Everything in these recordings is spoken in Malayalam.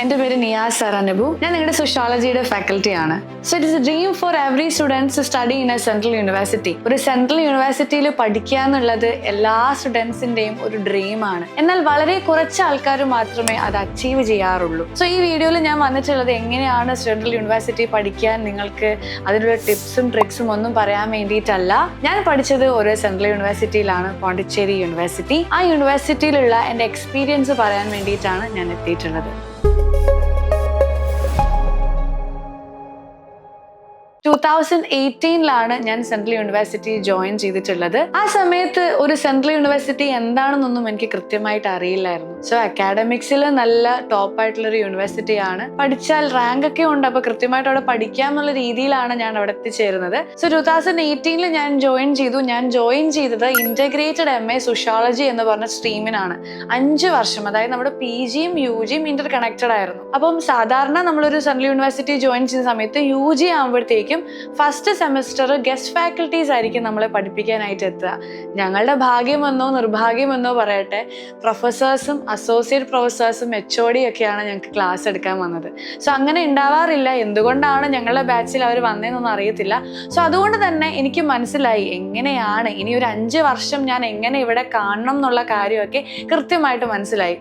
എൻ്റെ പേര് നിയാസ് സറാനബു. ഞാൻ നിങ്ങളുടെ സോഷ്യോളജിയുടെ ഫാക്കൽറ്റിയാണ്. So it is a dream for every students to study in a central university. ഒരു സെൻട്രൽ യൂണിവേഴ്സിറ്റിയിൽ പഠിക്കുക എന്നുള്ളത് എല്ലാ സ്റ്റുഡൻസിൻ്റെയും ഒരു ഡ്രീമാണ്. എന്നാൽ വളരെ കുറച്ച് ആൾക്കാർ മാത്രമേ അത് അച്ചീവ് ചെയ്യാറുള്ളൂ. സോ ഈ വീഡിയോയിൽ ഞാൻ വന്നിട്ടുള്ളത് എങ്ങനെയാണ് സെൻട്രൽ യൂണിവേഴ്സിറ്റി പഠിക്കാൻ നിങ്ങൾക്ക് അതിനുള്ള ടിപ്സും ട്രിക്സും ഒന്നും പറയാൻ വേണ്ടിയിട്ടല്ല. ഞാൻ പഠിച്ചത് ഒരു സെൻട്രൽ യൂണിവേഴ്സിറ്റിയിലാണ്, പോണ്ടിച്ചേരി യൂണിവേഴ്സിറ്റി. ആ യൂണിവേഴ്സിറ്റിയിലുള്ള എൻ്റെ എക്സ്പീരിയൻസ് പറയാൻ വേണ്ടിയിട്ടാണ് ഞാൻ എത്തിയിട്ടുള്ളത്. 2018 ഞാൻ സെൻട്രൽ യൂണിവേഴ്സിറ്റി ജോയിൻ ചെയ്തിട്ടുള്ളത്. ആ സമയത്ത് ഒരു സെൻട്രൽ യൂണിവേഴ്സിറ്റി എന്താണെന്നൊന്നും എനിക്ക് കൃത്യമായിട്ട് അറിയില്ലായിരുന്നു. സോ അക്കാഡമിക്സിൽ നല്ല ടോപ്പ് ആയിട്ടുള്ളൊരു യൂണിവേഴ്സിറ്റിയാണ്. പഠിച്ചാൽ റാങ്ക് ഒക്കെ ഉണ്ട്, അപ്പൊ കൃത്യമായിട്ട് അവിടെ പഠിക്കാം എന്നുള്ള രീതിയിലാണ് ഞാൻ അവിടെ എത്തിച്ചേരുന്നത്. സോ 2018 ഞാൻ ജോയിൻ ചെയ്തു. ഞാൻ ജോയിൻ ചെയ്തത് ഇന്റഗ്രേറ്റഡ് MA സോഷ്യോളജി എന്ന് പറഞ്ഞ സ്ട്രീമിനാണ്. 5 വർഷം, അതായത് നമ്മുടെ PGയും UGയും ഇന്റർ കണക്റ്റഡ് ആയിരുന്നു. അപ്പം സാധാരണ നമ്മളൊരു സെൻട്രൽ യൂണിവേഴ്സിറ്റി ജോയിൻ ചെയ്യുന്ന സമയത്ത് UG ആകുമ്പോഴത്തേക്കും ഫസ്റ്റ് സെമസ്റ്റർ ഗസ്റ്റ് ഫാക്കൽറ്റീസ് ആയിരിക്കും നമ്മളെ പഠിപ്പിക്കാനായിട്ട് എത്തുക. ഞങ്ങളുടെ ഭാഗ്യമെന്നോ നിർഭാഗ്യമെന്നോ പറയട്ടെ, പ്രൊഫസേഴ്സും അസോസിയേറ്റ് പ്രൊഫസേഴ്സും HOD ഒക്കെയാണ് ഞങ്ങൾക്ക് ക്ലാസ് എടുക്കാൻ വന്നത്. സോ അങ്ങനെ ഉണ്ടാവാറില്ല. എന്തുകൊണ്ടാണ് ഞങ്ങളുടെ ബാച്ചിൽ അവർ വന്നതെന്നൊന്നും അറിയത്തില്ല. സോ അതുകൊണ്ട് തന്നെ എനിക്ക് മനസ്സിലായി എങ്ങനെയാണ് ഇനി ഒരു 5 വർഷം ഞാൻ എങ്ങനെ ഇവിടെ കാണണം എന്നുള്ള കാര്യമൊക്കെ കൃത്യമായിട്ട് മനസ്സിലായി.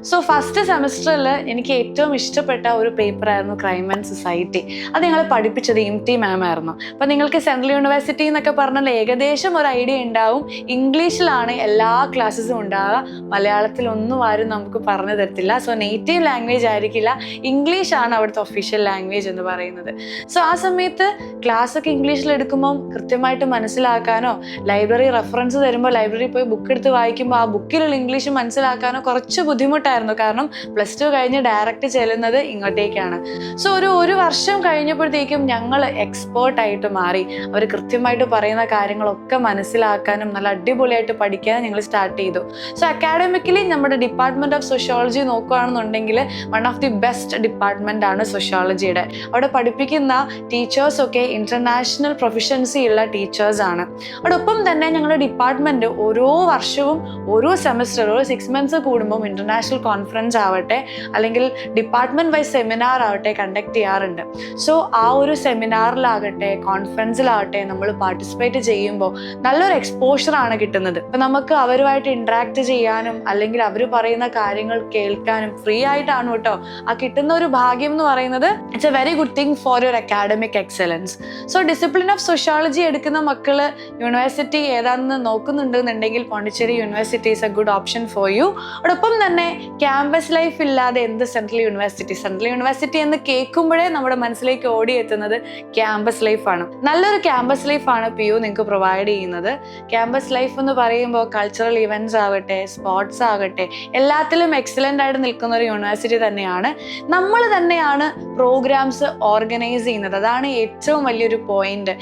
സോ ഫസ്റ്റ് സെമസ്റ്ററിൽ എനിക്ക് ഏറ്റവും ഇഷ്ടപ്പെട്ട ഒരു പേപ്പറായിരുന്നു ക്രൈം ആൻഡ് സൊസൈറ്റി. അത് ഞങ്ങളെ പഠിപ്പിച്ചത് MT മാം ആയിരുന്നു. അപ്പം നിങ്ങൾക്ക് സെൻട്രൽ യൂണിവേഴ്സിറ്റി എന്നൊക്കെ പറഞ്ഞാൽ ഏകദേശം ഒരു ഐഡിയ ഉണ്ടാവും. ഇംഗ്ലീഷിലാണ് എല്ലാ ക്ലാസ്സസും ഉണ്ടാവുക, മലയാളത്തിലൊന്നും ആരും നമുക്ക് പറഞ്ഞു തരത്തില്ല. സോ നേറ്റീവ് ലാംഗ്വേജ് ആയിരിക്കില്ല, ഇംഗ്ലീഷാണ് അവിടുത്തെ ഒഫീഷ്യൽ ലാംഗ്വേജ് എന്ന് പറയുന്നത്. സോ ആ സമയത്ത് ക്ലാസ് ഒക്കെ ഇംഗ്ലീഷിൽ എടുക്കുമ്പോൾ കൃത്യമായിട്ട് മനസ്സിലാക്കാനോ, ലൈബ്രറി റെഫറൻസ് തരുമ്പോൾ ലൈബ്രറി പോയി ബുക്ക് എടുത്ത് വായിക്കുമ്പോൾ ആ ബുക്കിലുള്ള ഇംഗ്ലീഷ് മനസ്സിലാക്കാനോ കുറച്ച് ബുദ്ധിമുട്ടായിരുന്നു. കാരണം +2 കഴിഞ്ഞ് ഡയറക്റ്റ് ചെല്ലുന്നത് ഇങ്ങോട്ടേക്കാണ്. സോ ഒരു വർഷം കഴിഞ്ഞപ്പോഴത്തേക്കും ഞങ്ങൾ എക്സ്പേർട്ട് ആയിട്ട് മാറി. അവർ കൃത്യമായിട്ട് പറയുന്ന കാര്യങ്ങളൊക്കെ മനസ്സിലാക്കാനും നല്ല അടിപൊളിയായിട്ട് പഠിക്കാനും ഞങ്ങൾ സ്റ്റാർട്ട് ചെയ്തു. സോ അക്കാഡമിക്കലി നമ്മുടെ ഡിപ്പാർട്ട്മെന്റ് ഓഫ് സോഷ്യോളജി നോക്കുകയാണെന്നുണ്ടെങ്കിൽ one of the best department ആണ് സോഷ്യോളജിയുടെ. അവിടെ പഠിപ്പിക്കുന്ന ടീച്ചേഴ്സൊക്കെ ഇന്റർനാഷണൽ പ്രൊഫഷൻസി ഉള്ള ടീച്ചേഴ്സാണ്. അതോടൊപ്പം തന്നെ ഞങ്ങളുടെ ഡിപ്പാർട്ട്മെന്റ് ഓരോ വർഷവും ഓരോ സെമസ്റ്റർ 6 months കൂടുമ്പോൾ ഇന്റർനാഷണൽ കോൺഫറൻസ് ആവട്ടെ അല്ലെങ്കിൽ ഡിപ്പാർട്ട്മെന്റ് വൈസ് സെമിനാർ ആവട്ടെ കണ്ടക്ട് ചെയ്യാറുണ്ട്. സോ ആ ഒരു സെമിനാറിലാകട്ടെ കോൺഫറൻസിലാവട്ടെ നമ്മൾ പാർട്ടിസിപ്പേറ്റ് ചെയ്യുമ്പോൾ നല്ലൊരു എക്സ്പോഷറാണ് കിട്ടുന്നത്. ഇപ്പം നമുക്ക് അവരുമായിട്ട് ഇന്ററാക്ട് ചെയ്യാനും അല്ലെങ്കിൽ അവർ പറയുന്ന കാര്യങ്ങൾ കേൾക്കാനും ഫ്രീ ആയിട്ടാണ് കേട്ടോ. ആ കിട്ടുന്ന ഒരു ഭാഗ്യം എന്ന് പറയുന്നത് it's a very good thing for your academic excellence. So discipline of sociology എടുക്കുന്ന മക്കള് യൂണിവേഴ്സിറ്റി ഏതാണെന്ന് നോക്കുന്നുണ്ടെന്നുണ്ടെങ്കിൽ Pondicherry university is a good option for you. അതോടൊപ്പം തന്നെ ക്യാമ്പസ് ലൈഫ് ഇല്ലാതെ എന്ത് സെൻട്രൽ യൂണിവേഴ്സിറ്റി എന്ന് കേൾക്കുമ്പോഴേ നമ്മുടെ മനസ്സിലേക്ക് ഓടിയെത്തുന്നത് ക്യാമ്പസ് ലൈഫാണ്. നല്ലൊരു ക്യാമ്പസ് ലൈഫാണ് PU നിങ്ങൾക്ക് പ്രൊവൈഡ് ചെയ്യുന്നത്. ക്യാമ്പസ് ലൈഫ് എന്ന് പറയുമ്പോൾ കൾച്ചറൽ ഇവന്റ്സ് ആവട്ടെ, സ്പോർട്സ് ആകട്ടെ, എല്ലാത്തിലും എക്സലന്റ് ആയിട്ട് നിൽക്കുന്ന ഒരു യൂണിവേഴ്സിറ്റി തന്നെയാണ്. നമ്മൾ തന്നെയാണ് പ്രോഗ്രാംസ് ഓർഗനൈസ് ചെയ്യുന്നത്. അതാണ് ഏറ്റവും വലിയൊരു പോയിന്റ്.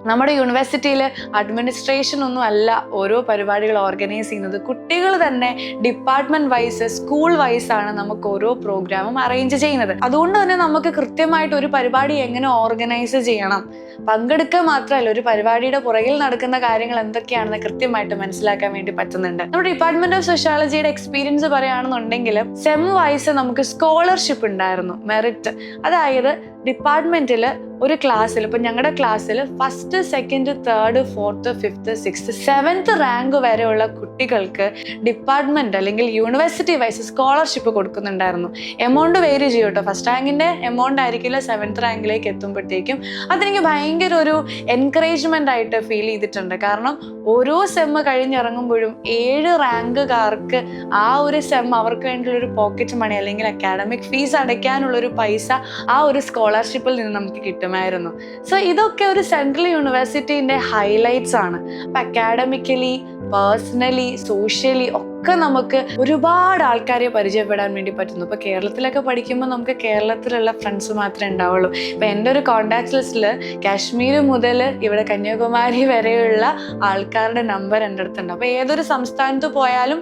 നമ്മുടെ യൂണിവേഴ്സിറ്റിയിൽ അഡ്മിനിസ്ട്രേഷൻ ഒന്നും അല്ല ഓരോ പരിപാടികൾ ഓർഗനൈസ് ചെയ്യുന്നത്. കുട്ടികൾ തന്നെ ഡിപ്പാർട്ട്മെന്റ് വൈസ്, സ്കൂൾ വൈസ് ആണ് നമുക്ക് ഓരോ പ്രോഗ്രാമും അറേഞ്ച് ചെയ്യുന്നത്. അതുകൊണ്ട് തന്നെ നമുക്ക് കൃത്യമായിട്ട് ഒരു പരിപാടി എങ്ങനെ ഓർഗനൈസ് ചെയ്യണം, പങ്കെടുക്കുക മാത്രമല്ല ഒരു പരിപാടിയുടെ പുറകിൽ നടക്കുന്ന കാര്യങ്ങൾ എന്തൊക്കെയാണെന്ന് കൃത്യമായിട്ട് മനസ്സിലാക്കാൻ വേണ്ടി പറ്റുന്നുണ്ട്. നമ്മുടെ ഡിപ്പാർട്ട്മെന്റ് ഓഫ് സോഷ്യോളജിയുടെ എക്സ്പീരിയൻസ് പറയുകയാണെന്നുണ്ടെങ്കിൽ സെം വൈസ് നമുക്ക് സ്കോളർഷിപ്പ് ഉണ്ടായിരുന്നു, മെറിറ്റ്. അതായത് ഡിപ്പാർട്ട്മെന്റിൽ ഒരു ക്ലാസ്സിൽ, ഇപ്പം ഞങ്ങളുടെ ക്ലാസ്സിൽ 1st, 2nd, 3rd, 4th, 5th, 6th, 7th rank വരെയുള്ള കുട്ടികൾക്ക് ഡിപ്പാർട്ട്മെന്റ് അല്ലെങ്കിൽ യൂണിവേഴ്സിറ്റി വൈസ് സ്കോളർഷിപ്പ് കൊടുക്കുന്നുണ്ടായിരുന്നു. എമൗണ്ട് വേരി ചെയ്യും കേട്ടോ. 1st റാങ്കിന്റെ എമൗണ്ട് ആയിരിക്കില്ല 7th റാങ്കിലേക്ക് എത്തുമ്പോഴത്തേക്കും. അതെനിക്ക് ഭയങ്കര ഒരു എൻകറേജ്മെന്റ് ആയിട്ട് ഫീൽ ചെയ്തിട്ടുണ്ട്. കാരണം ഓരോ സെം കഴിഞ്ഞിറങ്ങുമ്പോഴും 7 റാങ്കുകാർക്ക് ആ ഒരു സെം അവർക്ക് വേണ്ടിയുള്ള ഒരു പോക്കറ്റ് മണി അല്ലെങ്കിൽ അക്കാഡമിക് ഫീസ് അടയ്ക്കാനുള്ളൊരു പൈസ ആ ഒരു സ്കോളർഷിപ്പിൽ നിന്ന് നമുക്ക് കിട്ടുമായിരുന്നു. സോ ഇതൊക്കെ ഒരു സെൻട്രൽ യൂണിവേഴ്സിറ്റിന്റെ ഹൈലൈറ്റ്സ് ആണ്. അപ്പൊ അക്കാഡമിക്കലി, പേഴ്സണലി, സോഷ്യലി ഒക്കെ നമുക്ക് ഒരുപാട് ആൾക്കാരെ പരിചയപ്പെടാൻ വേണ്ടി പറ്റുന്നു. ഇപ്പൊ കേരളത്തിലൊക്കെ പഠിക്കുമ്പോൾ നമുക്ക് കേരളത്തിലുള്ള ഫ്രണ്ട്സ് മാത്രമേ ഉണ്ടാവുള്ളൂ. ഇപ്പൊ എൻ്റെ ഒരു കോണ്ടാക്ട് ലിസ്റ്റിൽ കാശ്മീർ മുതൽ ഇവിടെ കന്യാകുമാരി വരെയുള്ള ആൾക്കാരുടെ നമ്പർ എൻ്റെ അടുത്തുണ്ട്. അപ്പൊ ഏതൊരു സംസ്ഥാനത്ത് പോയാലും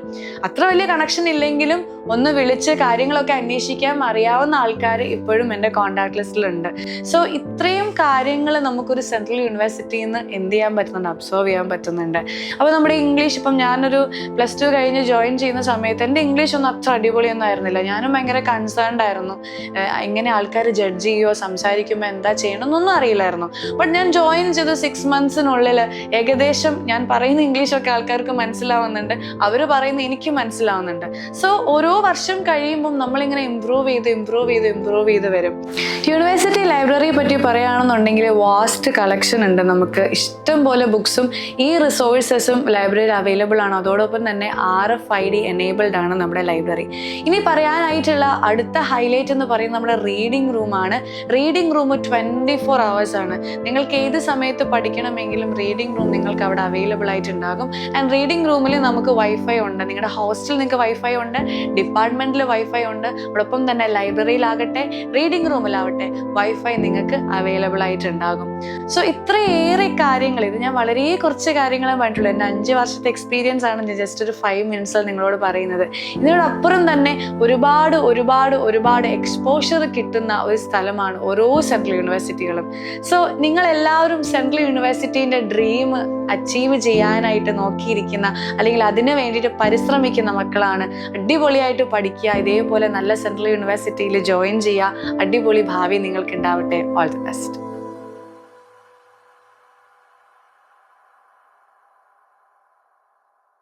അത്ര വലിയ കണക്ഷൻ ഇല്ലെങ്കിലും ഒന്ന് വിളിച്ച് കാര്യങ്ങളൊക്കെ അന്വേഷിക്കാൻ അറിയാവുന്ന ആൾക്കാർ ഇപ്പോഴും എൻ്റെ കോണ്ടാക്ട് ലിസ്റ്റിലുണ്ട്. സോ ഇത്രയും കാര്യങ്ങൾ നമുക്കൊരു സെൻട്രൽ യൂണിവേഴ്സിറ്റിയിൽ നിന്ന് എന്ത് ചെയ്യാൻ പറ്റുന്നുണ്ട്, അബ്സോർവ് ചെയ്യാൻ പറ്റുന്നുണ്ട്. അപ്പോൾ നമ്മുടെ ഇംഗ്ലീഷ്, ഇപ്പം ഞാനൊരു +2 കഴിഞ്ഞ് ജോയിൻ ചെയ്യുന്ന സമയത്ത് എൻ്റെ ഇംഗ്ലീഷ് ഒന്നും അത്ര അടിപൊളിയൊന്നും ആയിരുന്നില്ല. ഞാനും ഭയങ്കര കൺസേൺഡ് ആയിരുന്നു. എങ്ങനെ ആൾക്കാർ ജഡ്ജ് ചെയ്യുമോ, സംസാരിക്കുമ്പോൾ എന്താ ചെയ്യണമെന്നൊന്നും അറിയില്ലായിരുന്നു. ബട്ട് ഞാൻ ജോയിൻ ചെയ്ത് 6 monthsനുള്ളിൽ ഏകദേശം ഞാൻ പറയുന്ന ഇംഗ്ലീഷൊക്കെ ആൾക്കാർക്ക് മനസ്സിലാവുന്നുണ്ട്, അവർ പറയുന്ന എനിക്ക് മനസ്സിലാവുന്നുണ്ട്. സോ ഓരോ വർഷം കഴിയുമ്പം നമ്മളിങ്ങനെ ഇമ്പ്രൂവ് ചെയ്ത് വരും. യൂണിവേഴ്സിറ്റി ലൈബ്രറിയെ പറ്റി പറയുകയാണെന്നുണ്ടെങ്കിൽ വാസ്റ്റ് കളക്ഷൻ ഉണ്ട്. നമുക്ക് ഇഷ്ടം പോലെ ബുക്സും ഈ റിസോഴ്സസും ലൈബ്രറിയിൽ അവൈലബിൾ ആണ്. അതോടൊപ്പം തന്നെ RFID എനേബിൾഡ് ആണ് നമ്മുടെ ലൈബ്രറി. ഇനി പറയാനായിട്ടുള്ള അടുത്ത ഹൈലൈറ്റ് എന്ന് പറയുന്നത് നമ്മുടെ റീഡിംഗ് റൂമാണ്. റീഡിംഗ് റൂം 24 hours ആണ്. നിങ്ങൾക്ക് ഏത് സമയത്ത് പഠിക്കണമെങ്കിലും റീഡിംഗ് റൂം നിങ്ങൾക്ക് അവിടെ അവൈലബിൾ ആയിട്ടുണ്ടാകും. ആൻഡ് റീഡിംഗ് റൂമിൽ നമുക്ക് വൈഫൈ ഉണ്ട്. നിങ്ങളുടെ ഹോസ്റ്റലിൽ നിങ്ങൾക്ക് വൈഫൈ ഉണ്ട്, ഡിപ്പാർട്ട്മെന്റിൽ വൈഫൈ ഉണ്ട്. അതോടൊപ്പം തന്നെ ലൈബ്രറിയിലാകട്ടെ റീഡിംഗ് റൂമിലാവട്ടെ വൈഫൈ നിങ്ങൾക്ക് അവൈലബിൾ ആയിട്ടുണ്ടാകും. സോ ഇത്രയേറെ കാര്യങ്ങൾ, ഇത് ഞാൻ വളരെ കുറച്ച് കാര്യങ്ങളെ പറഞ്ഞിട്ടുള്ളൂ. എൻ്റെ 5 വർഷത്തെ എക്സ്പീരിയൻസ് ആണ് ഞാൻ ജസ്റ്റ് ഒരു 5 minutes നിങ്ങളോട് പറയുന്നത്. ഇതിനോടപ്പുറം തന്നെ ഒരുപാട് എക്സ്പോഷർ കിട്ടുന്ന ഒരു സ്ഥലമാണ് ഓരോ സെൻട്രൽ യൂണിവേഴ്സിറ്റികളും. സോ നിങ്ങളെല്ലാവരും സെൻട്രൽ യൂണിവേഴ്സിറ്റീൻ്റെ ഡ്രീം അച്ചീവ് ചെയ്യാനായിട്ട് നോക്കിയിരിക്കുന്ന അല്ലെങ്കിൽ അതിന് വേണ്ടിയിട്ട് പരിശ്രമിക്കുന്ന മക്കളാണ്. അടിപൊളിയായിട്ട് പഠിക്കുക, ഇതേപോലെ നല്ല സെൻട്രൽ യൂണിവേഴ്സിറ്റിയിൽ ജോയിൻ ചെയ്യുക. അടിപൊളി ഭാവി നിങ്ങൾക്ക് ഉണ്ടാവട്ടെ. All the best.